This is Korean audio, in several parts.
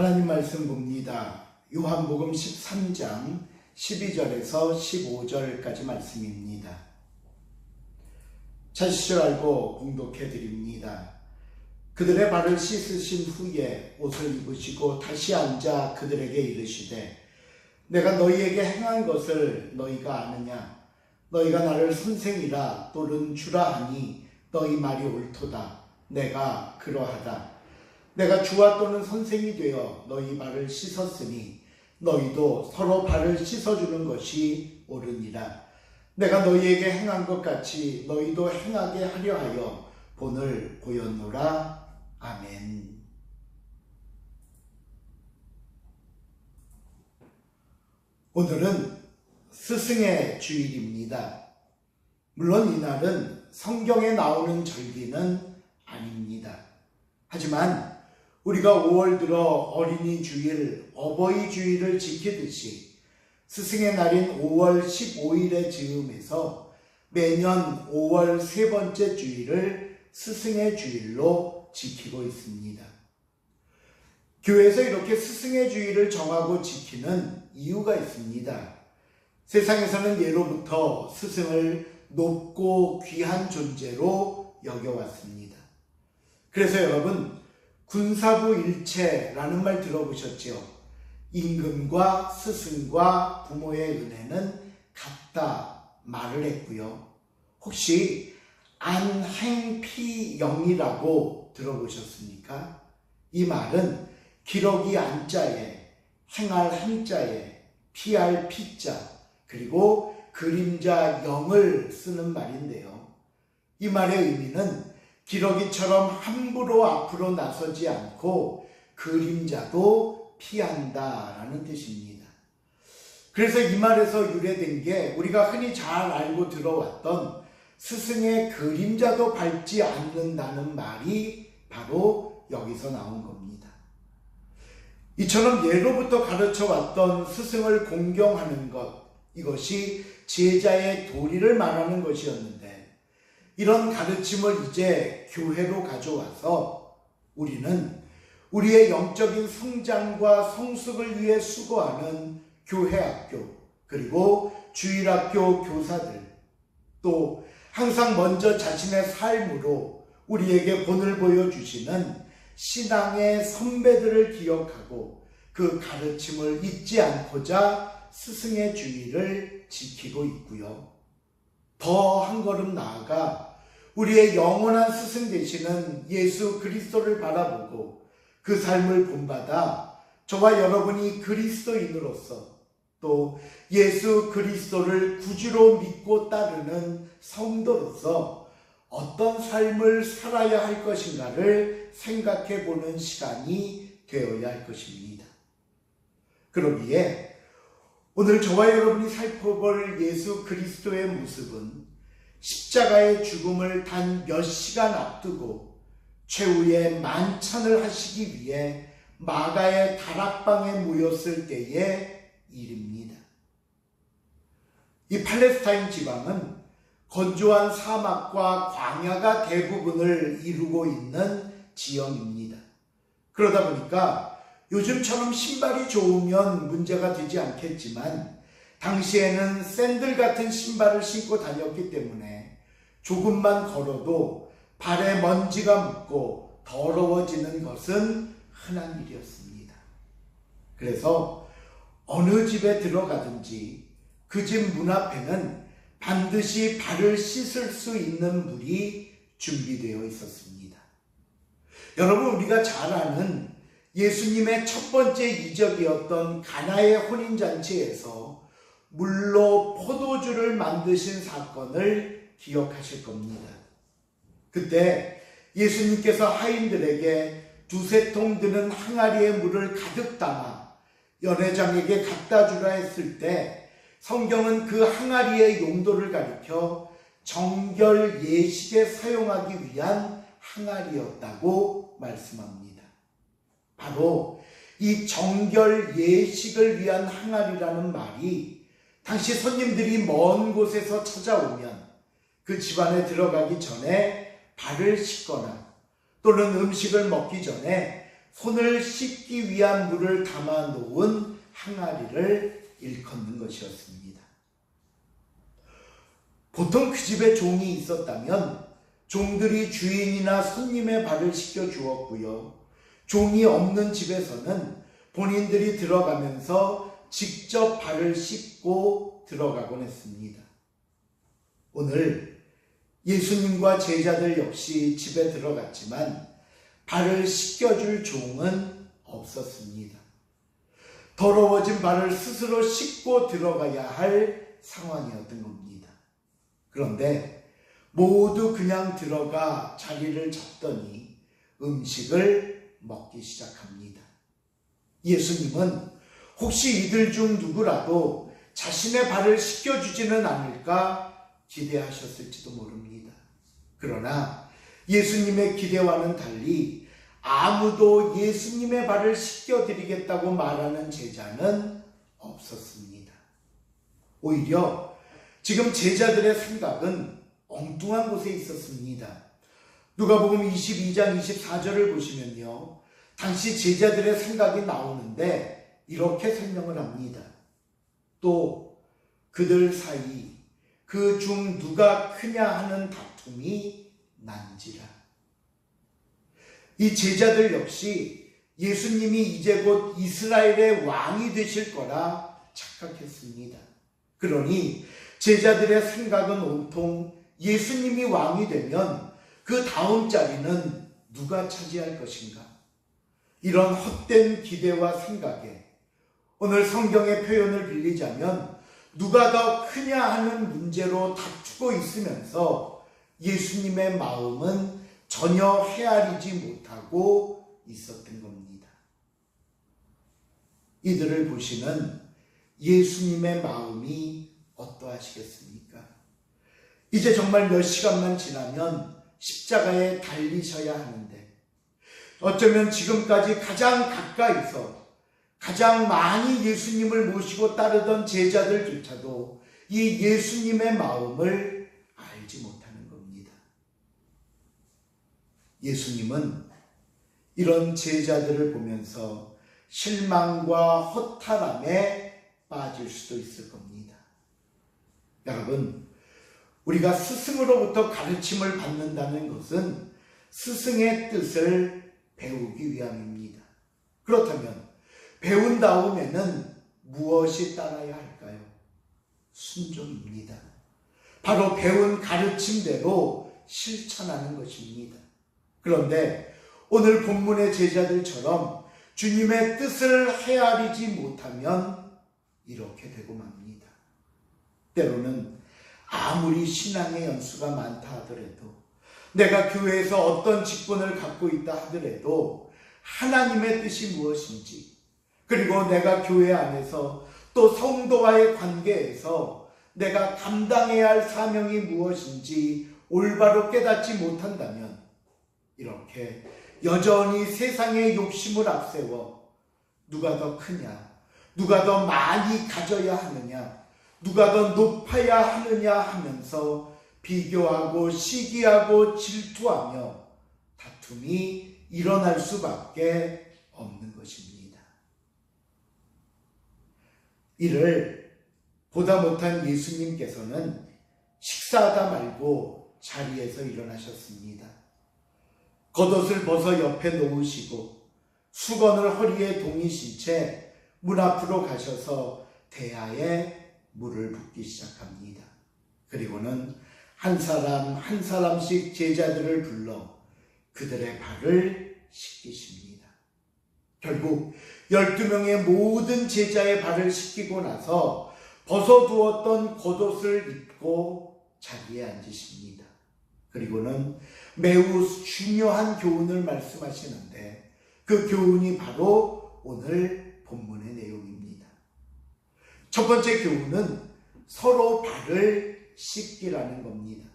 하나님 말씀 봅니다. 요한복음 13장 12절에서 15절까지 말씀입니다. 찾으실 줄 알고 봉독해 드립니다. 그들의 발을 씻으신 후에 옷을 입으시고 다시 앉아 그들에게 이르시되 내가 너희에게 행한 것을 너희가 아느냐? 너희가 나를 선생이라 또는 주라 하니 너희 말이 옳도다. 내가 그러하다. 내가 주와 또는 선생이 되어 너희 발을 씻었으니 너희도 서로 발을 씻어주는 것이 옳으니라. 내가 너희에게 행한 것 같이 너희도 행하게 하려 하여 본을 보였노라. 아멘. 오늘은 스승의 주일입니다. 물론 이날은 성경에 나오는 절기는 아닙니다. 하지만 우리가 5월 들어 어린이 주일, 어버이 주일을 지키듯이 스승의 날인 5월 15일의 즈음에서 매년 5월 세 번째 주일을 스승의 주일로 지키고 있습니다. 교회에서 이렇게 스승의 주일을 정하고 지키는 이유가 있습니다. 세상에서는 예로부터 스승을 높고 귀한 존재로 여겨왔습니다. 그래서 여러분, 군사부 일체라는 말 들어보셨죠? 임금과 스승과 부모의 은혜는 같다 말을 했고요. 혹시 안행피영이라고 들어보셨습니까? 이 말은 기러기 안자에 행할 행자에 피할 피자 그리고 그림자 영을 쓰는 말인데요. 이 말의 의미는 기러기처럼 함부로 앞으로 나서지 않고 그림자도 피한다라는 뜻입니다. 그래서 이 말에서 유래된 게 우리가 흔히 잘 알고 들어왔던 스승의 그림자도 밟지 않는다는 말이 바로 여기서 나온 겁니다. 이처럼 예로부터 가르쳐왔던 스승을 공경하는 것, 이것이 제자의 도리를 말하는 것이었는데 이런 가르침을 이제 교회로 가져와서 우리는 우리의 영적인 성장과 성숙을 위해 수고하는 교회학교 그리고 주일학교 교사들 또 항상 먼저 자신의 삶으로 우리에게 본을 보여주시는 신앙의 선배들을 기억하고 그 가르침을 잊지 않고자 스승의 주일을 지키고 있고요. 더 한 걸음 나아가 우리의 영원한 스승 되시는 예수 그리스도를 바라보고 그 삶을 본받아 저와 여러분이 그리스도인으로서 또 예수 그리스도를 구주로 믿고 따르는 성도로서 어떤 삶을 살아야 할 것인가를 생각해 보는 시간이 되어야 할 것입니다. 그러기에 오늘 저와 여러분이 살펴볼 예수 그리스도의 모습은 십자가의 죽음을 단 몇 시간 앞두고 최후의 만찬을 하시기 위해 마가의 다락방에 모였을 때의 일입니다. 이 팔레스타인 지방은 건조한 사막과 광야가 대부분을 이루고 있는 지형입니다. 그러다 보니까 요즘처럼 신발이 좋으면 문제가 되지 않겠지만 당시에는 샌들 같은 신발을 신고 다녔기 때문에 조금만 걸어도 발에 먼지가 묻고 더러워지는 것은 흔한 일이었습니다. 그래서 어느 집에 들어가든지 그 집 문 앞에는 반드시 발을 씻을 수 있는 물이 준비되어 있었습니다. 여러분, 우리가 잘 아는 예수님의 첫 번째 이적이었던 가나의 혼인잔치에서 물로 포도주를 만드신 사건을 기억하실 겁니다. 그때 예수님께서 하인들에게 두세 통 드는 항아리의 물을 가득 담아 연회장에게 갖다 주라 했을 때 성경은 그 항아리의 용도를 가리켜 정결 예식에 사용하기 위한 항아리였다고 말씀합니다. 바로 이 정결 예식을 위한 항아리라는 말이 당시 손님들이 먼 곳에서 찾아오면 그 집안에 들어가기 전에 발을 씻거나 또는 음식을 먹기 전에 손을 씻기 위한 물을 담아 놓은 항아리를 일컫는 것이었습니다. 보통 그 집에 종이 있었다면 종들이 주인이나 손님의 발을 씻겨 주었고요. 종이 없는 집에서는 본인들이 들어가면서 직접 발을 씻고 들어가곤 했습니다. 오늘 예수님과 제자들 역시 집에 들어갔지만 발을 씻겨줄 종은 없었습니다. 더러워진 발을 스스로 씻고 들어가야 할 상황이었던 겁니다. 그런데 모두 그냥 들어가 자리를 잡더니 음식을 먹기 시작합니다. 예수님은 혹시 이들 중 누구라도 자신의 발을 씻겨주지는 않을까 기대하셨을지도 모릅니다. 그러나 예수님의 기대와는 달리 아무도 예수님의 발을 씻겨드리겠다고 말하는 제자는 없었습니다. 오히려 지금 제자들의 생각은 엉뚱한 곳에 있었습니다. 누가복음 22장 24절을 보시면요. 당시 제자들의 생각이 나오는데 이렇게 설명을 합니다. 또 그들 사이 그 중 누가 크냐 하는 다툼이 난지라. 이 제자들 역시 예수님이 이제 곧 이스라엘의 왕이 되실 거라 착각했습니다. 그러니 제자들의 생각은 온통 예수님이 왕이 되면 그 다음 자리는 누가 차지할 것인가? 이런 헛된 기대와 생각에 오늘 성경의 표현을 빌리자면 누가 더 크냐 하는 문제로 다투고 있으면서 예수님의 마음은 전혀 헤아리지 못하고 있었던 겁니다. 이들을 보시는 예수님의 마음이 어떠하시겠습니까? 이제 정말 몇 시간만 지나면 십자가에 달리셔야 하는데 어쩌면 지금까지 가장 가까이서 가장 많이 예수님을 모시고 따르던 제자들조차도 이 예수님의 마음을 알지 못하는 겁니다. 예수님은 이런 제자들을 보면서 실망과 허탈함에 빠질 수도 있을 겁니다. 여러분, 우리가 스승으로부터 가르침을 받는다는 것은 스승의 뜻을 배우기 위함입니다. 그렇다면 배운 다음에는 무엇이 따라야 할까요? 순종입니다. 바로 배운 가르침대로 실천하는 것입니다. 그런데 오늘 본문의 제자들처럼 주님의 뜻을 헤아리지 못하면 이렇게 되고 맙니다. 때로는 아무리 신앙의 연수가 많다 하더라도 내가 교회에서 어떤 직분을 갖고 있다 하더라도 하나님의 뜻이 무엇인지 그리고 내가 교회 안에서 또 성도와의 관계에서 내가 감당해야 할 사명이 무엇인지 올바로 깨닫지 못한다면 이렇게 여전히 세상의 욕심을 앞세워 누가 더 크냐, 누가 더 많이 가져야 하느냐, 누가 더 높아야 하느냐 하면서 비교하고 시기하고 질투하며 다툼이 일어날 수밖에 없는 것입니다. 이를 보다 못한 예수님께서는 식사하다 말고 자리에서 일어나셨습니다. 겉옷을 벗어 옆에 놓으시고 수건을 허리에 동이신 채 문 앞으로 가셔서 대야에 물을 붓기 시작합니다. 그리고는 한 사람 한 사람씩 제자들을 불러 그들의 발을 씻기십니다. 결국 12명의 모든 제자의 발을 씻기고 나서 벗어두었던 겉옷을 입고 자리에 앉으십니다. 그리고는 매우 중요한 교훈을 말씀하시는데 그 교훈이 바로 오늘 본문의 내용입니다. 첫 번째 교훈은 서로 발을 씻기라는 겁니다.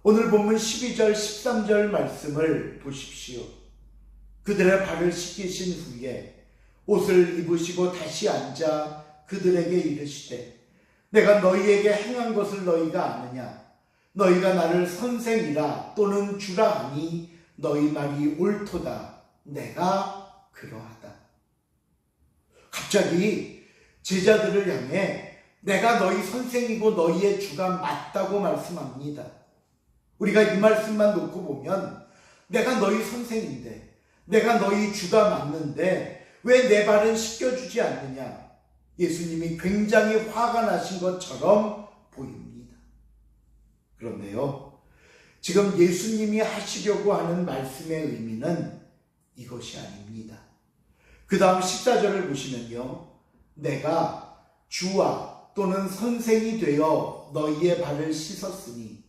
오늘 본문 12절 13절 말씀을 보십시오. 그들의 발을 씻기신 후에 옷을 입으시고 다시 앉아 그들에게 이르시되 내가 너희에게 행한 것을 너희가 아느냐? 너희가 나를 선생이라 또는 주라 하니 너희 말이 옳도다. 내가 그러하다. 갑자기 제자들을 향해 내가 너희 선생이고 너희의 주가 맞다고 말씀합니다. 우리가 이 말씀만 놓고 보면 내가 너희 선생인데, 내가 너희 주가 맞는데 왜 내 발은 씻겨주지 않느냐? 예수님이 굉장히 화가 나신 것처럼 보입니다. 그런데요, 지금 예수님이 하시려고 하는 말씀의 의미는 이것이 아닙니다. 그 다음 14절을 보시면요, 내가 주와 또는 선생이 되어 너희의 발을 씻었으니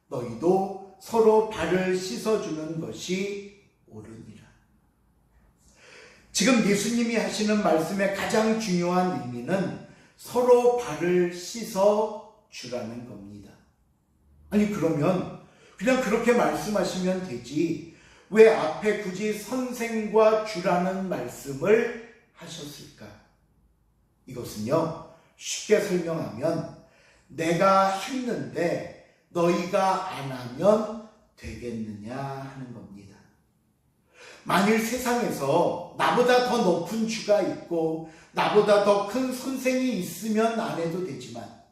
너희도 서로 발을 씻어주는 것이 옳으니라. 지금 예수님이 하시는 말씀의 가장 중요한 의미는 서로 발을 씻어주라는 겁니다. 아니, 그러면 그냥 그렇게 말씀하시면 되지 왜 앞에 굳이 선생과 주라는 말씀을 하셨을까? 이것은요, 쉽게 설명하면 내가 했는데 너희가 안 하면 되겠느냐 하는 겁니다. 만일 세상에서 나보다 더 높은 주가 있고 나보다 더 큰 선생이 있으면 안 해도 되지만,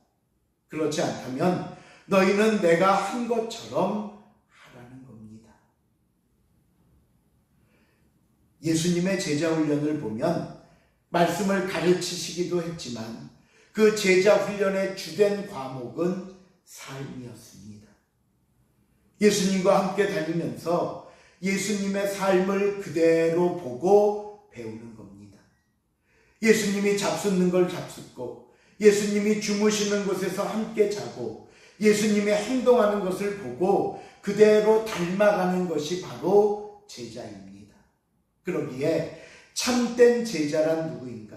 그렇지 않다면 너희는 내가 한 것처럼 하라는 겁니다. 예수님의 제자 훈련을 보면 말씀을 가르치시기도 했지만 그 제자 훈련의 주된 과목은 삶이었습니다. 예수님과 함께 다니면서 예수님의 삶을 그대로 보고 배우는 겁니다. 예수님이 잡숫는 걸 잡숫고, 예수님이 주무시는 곳에서 함께 자고, 예수님이 행동하는 것을 보고 그대로 닮아가는 것이 바로 제자입니다. 그러기에 참된 제자란 누구인가?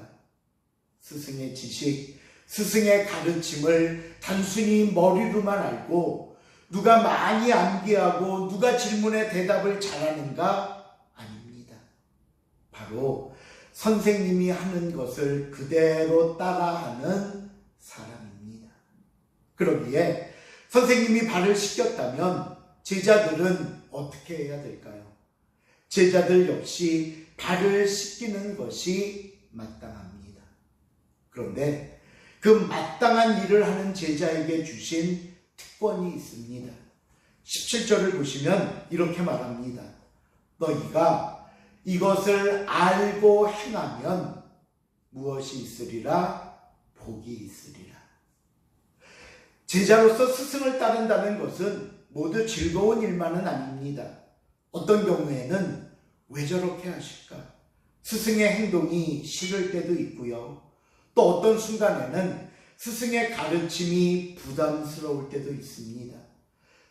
스승의 지식, 스승의 가르침을 단순히 머리로만 알고 누가 많이 암기하고 누가 질문에 대답을 잘하는가? 아닙니다. 바로 선생님이 하는 것을 그대로 따라하는 사람입니다. 그러기에 선생님이 발을 씻겼다면 제자들은 어떻게 해야 될까요? 제자들 역시 발을 씻기는 것이 마땅합니다. 그런데 그 마땅한 일을 하는 제자에게 주신 특권이 있습니다. 17절을 보시면 이렇게 말합니다. 너희가 이것을 알고 행하면 무엇이 있으리라? 복이 있으리라. 제자로서 스승을 따른다는 것은 모두 즐거운 일만은 아닙니다. 어떤 경우에는 왜 저렇게 하실까? 스승의 행동이 싫을 때도 있고요. 또 어떤 순간에는 스승의 가르침이 부담스러울 때도 있습니다.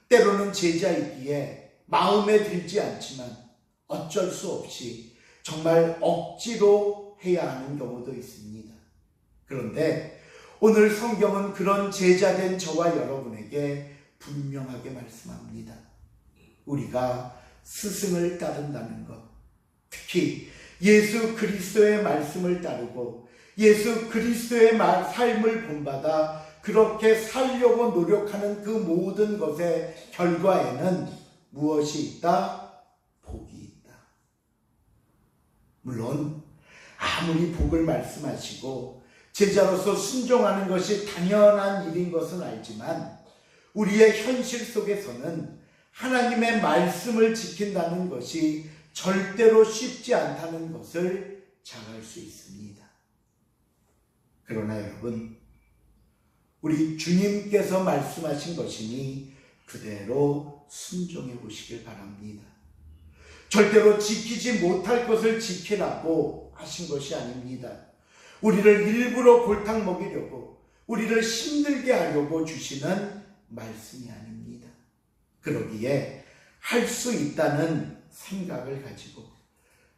때로는 제자이기에 마음에 들지 않지만 어쩔 수 없이 정말 억지로 해야 하는 경우도 있습니다. 그런데 오늘 성경은 그런 제자된 저와 여러분에게 분명하게 말씀합니다. 우리가 스승을 따른다는 것, 특히 예수 그리스도의 말씀을 따르고 예수 그리스도의 삶을 본받아 그렇게 살려고 노력하는 그 모든 것의 결과에는 무엇이 있다? 복이 있다. 물론 아무리 복을 말씀하시고 제자로서 순종하는 것이 당연한 일인 것은 알지만 우리의 현실 속에서는 하나님의 말씀을 지킨다는 것이 절대로 쉽지 않다는 것을 잘 알 수 있습니다. 그러나 여러분, 우리 주님께서 말씀하신 것이니 그대로 순종해 보시길 바랍니다. 절대로 지키지 못할 것을 지키라고 하신 것이 아닙니다. 우리를 일부러 골탕 먹이려고, 우리를 힘들게 하려고 주시는 말씀이 아닙니다. 그러기에 할 수 있다는 생각을 가지고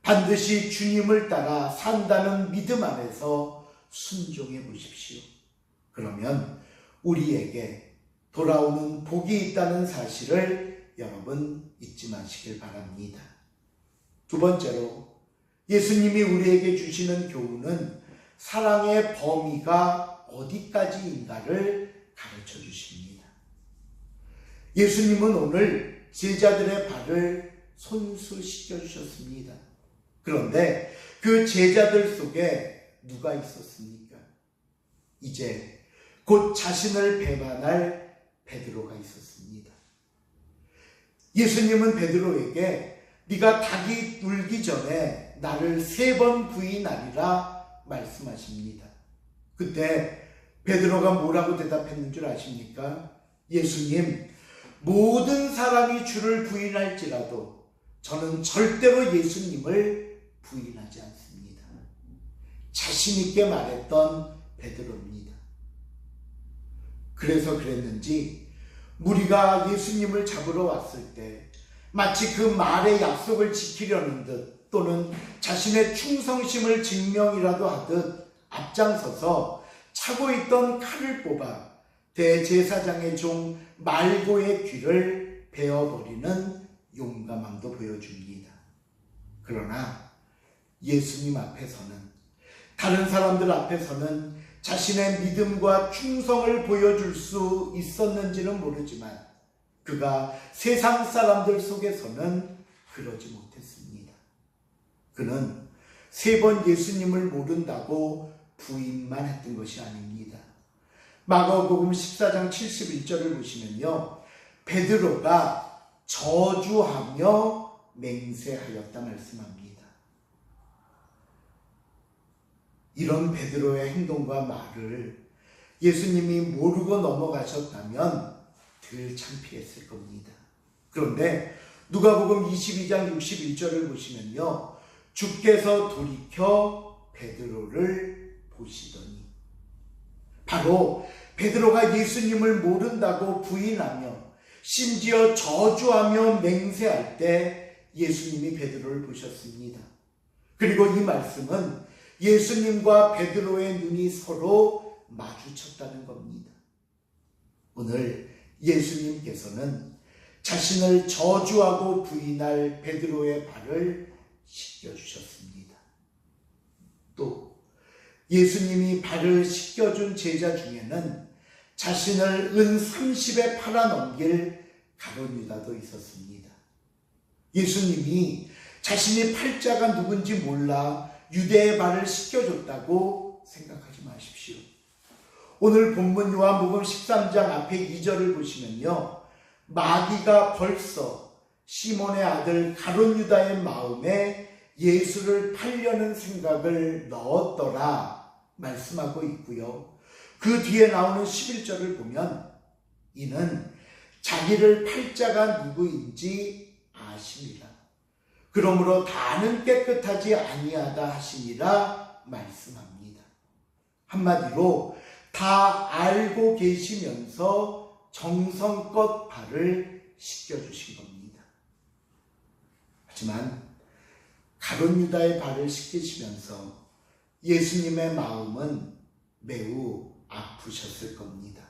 반드시 주님을 따라 산다는 믿음 안에서 순종해 보십시오. 그러면 우리에게 돌아오는 복이 있다는 사실을 여러분 잊지 마시길 바랍니다. 두 번째로 예수님이 우리에게 주시는 교훈은 사랑의 범위가 어디까지인가를 가르쳐 주십니다. 예수님은 오늘 제자들의 발을 손수 씻겨 주셨습니다. 그런데 그 제자들 속에 누가 있었습니까? 이제 곧 자신을 배반할 베드로가 있었습니다. 예수님은 베드로에게 네가 닭이 울기 전에 나를 3번 부인하리라 말씀하십니다. 그때 베드로가 뭐라고 대답했는 줄 아십니까? 예수님, 모든 사람이 주를 부인할지라도 저는 절대로 예수님을 부인하지 않습니다. 자신 있게 말했던 베드로입니다. 그래서 그랬는지 무리가 예수님을 잡으러 왔을 때 마치 그 말의 약속을 지키려는 듯 또는 자신의 충성심을 증명이라도 하듯 앞장서서 차고 있던 칼을 뽑아 대제사장의 종 말고의 귀를 베어버리는 용감함도 보여줍니다. 그러나 예수님 앞에서는, 다른 사람들 앞에서는 자신의 믿음과 충성을 보여줄 수 있었는지는 모르지만 그가 세상 사람들 속에서는 그러지 못했습니다. 그는 3번 예수님을 모른다고 부인만 했던 것이 아닙니다. 마가복음 14장 71절을 보시면요, 베드로가 저주하며 맹세하였다 말씀합니다. 이런 베드로의 행동과 말을 예수님이 모르고 넘어가셨다면 덜 창피했을 겁니다. 그런데 누가복음 22장 61절을 보시면요, 주께서 돌이켜 베드로를 보시더니, 바로 베드로가 예수님을 모른다고 부인하며 심지어 저주하며 맹세할 때 예수님이 베드로를 보셨습니다. 그리고 이 말씀은 예수님과 베드로의 눈이 서로 마주쳤다는 겁니다. 오늘 예수님께서는 자신을 저주하고 부인할 베드로의 발을 씻겨주셨습니다. 또 예수님이 발을 씻겨준 제자 중에는 자신을 은 30에 팔아넘길 가룟 유다도 있었습니다. 예수님이 자신이 팔자가 누군지 몰라 유대의 발을 씻겨줬다고 생각하지 마십시오. 오늘 본문 요한복음 13장 앞에 2절을 보시면요, 마귀가 벌써 시몬의 아들 가룟 유다의 마음에 예수를 팔려는 생각을 넣었더라 말씀하고 있고요. 그 뒤에 나오는 11절을 보면 이는 자기를 팔자가 누구인지 아심이라. 그러므로 다는 깨끗하지 아니하다 하시니라 말씀합니다. 한마디로 다 알고 계시면서 정성껏 발을 씻겨주신 겁니다. 하지만 가룟 유다의 발을 씻기시면서 예수님의 마음은 매우 아프셨을 겁니다.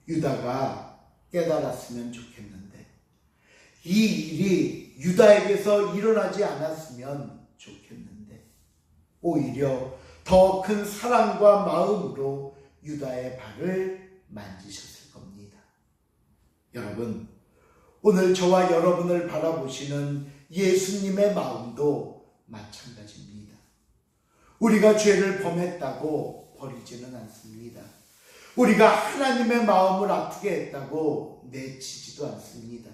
유다가 깨달았으면 좋겠는데, 이 일이 유다에게서 일어나지 않았으면 좋겠는데, 오히려 더 큰 사랑과 마음으로 유다의 발을 만지셨을 겁니다. 여러분, 오늘 저와 여러분을 바라보시는 예수님의 마음도 마찬가지입니다. 우리가 죄를 범했다고 버리지는 않습니다. 우리가 하나님의 마음을 아프게 했다고 내치지도 않습니다.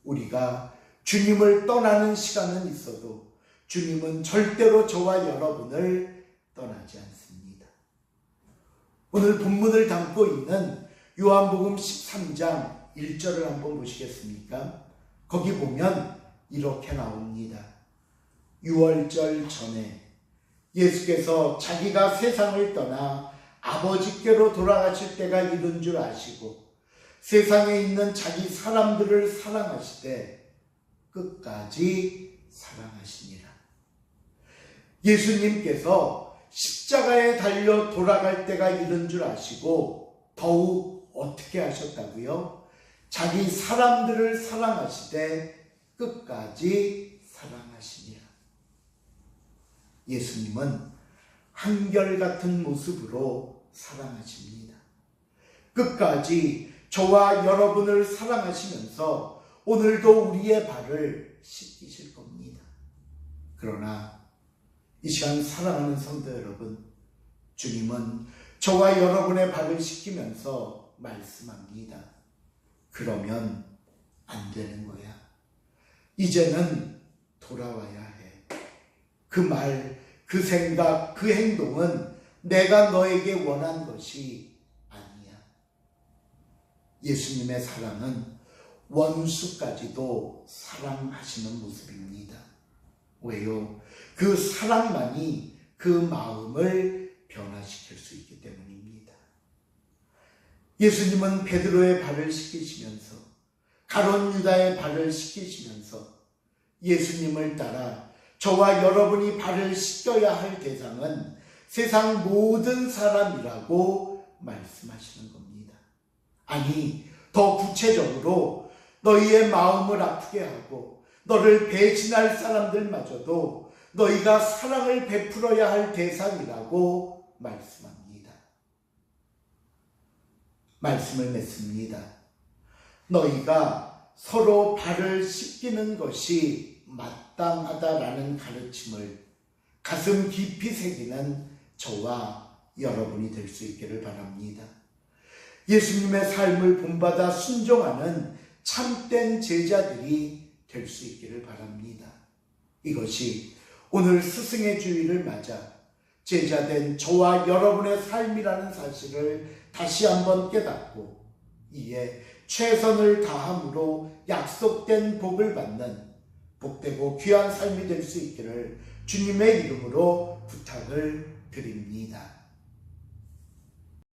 우리가 주님을 떠나는 시간은 있어도 주님은 절대로 저와 여러분을 떠나지 않습니다. 오늘 본문을 담고 있는 요한복음 13장 1절을 한번 보시겠습니까? 거기 보면 이렇게 나옵니다. 유월절 전에 예수께서 자기가 세상을 떠나 아버지께로 돌아가실 때가 이른 줄 아시고 세상에 있는 자기 사람들을 사랑하시되 끝까지 사랑하시니라. 예수님께서 십자가에 달려 돌아갈 때가 이른 줄 아시고 더욱 어떻게 하셨다고요? 자기 사람들을 사랑하시되 끝까지 사랑하시니라. 예수님은 한결같은 모습으로 사랑하십니다. 끝까지 저와 여러분을 사랑하시면서 오늘도 우리의 발을 씻기실 겁니다. 그러나 이 시간 사랑하는 성도 여러분, 주님은 저와 여러분의 발을 씻기면서 말씀합니다. 그러면 안 되는 거야. 이제는 돌아와야 해. 그 말, 그 생각, 그 행동은 내가 너에게 원한 것이 아니야. 예수님의 사랑은 원수까지도 사랑하시는 모습입니다. 왜요? 그 사랑만이 그 마음을 변화시킬 수 있기 때문입니다. 예수님은 베드로의 발을 씻기시면서, 가룟 유다의 발을 씻기시면서 예수님을 따라 저와 여러분이 발을 씻겨야 할 대상은 세상 모든 사람이라고 말씀하시는 겁니다. 아니, 더 구체적으로 너희의 마음을 아프게 하고 너를 배신할 사람들마저도 너희가 사랑을 베풀어야 할 대상이라고 말씀합니다. 말씀을 맺습니다. 너희가 서로 발을 씻기는 것이 마땅하다라는 가르침을 가슴 깊이 새기는 저와 여러분이 될 수 있기를 바랍니다. 예수님의 삶을 본받아 순종하는 참된 제자들이 될 수 있기를 바랍니다. 이것이 오늘 스승의 주일을 맞아 제자된 저와 여러분의 삶이라는 사실을 다시 한번 깨닫고 이에 최선을 다함으로 약속된 복을 받는 복되고 귀한 삶이 될 수 있기를 주님의 이름으로 부탁을 드립니다.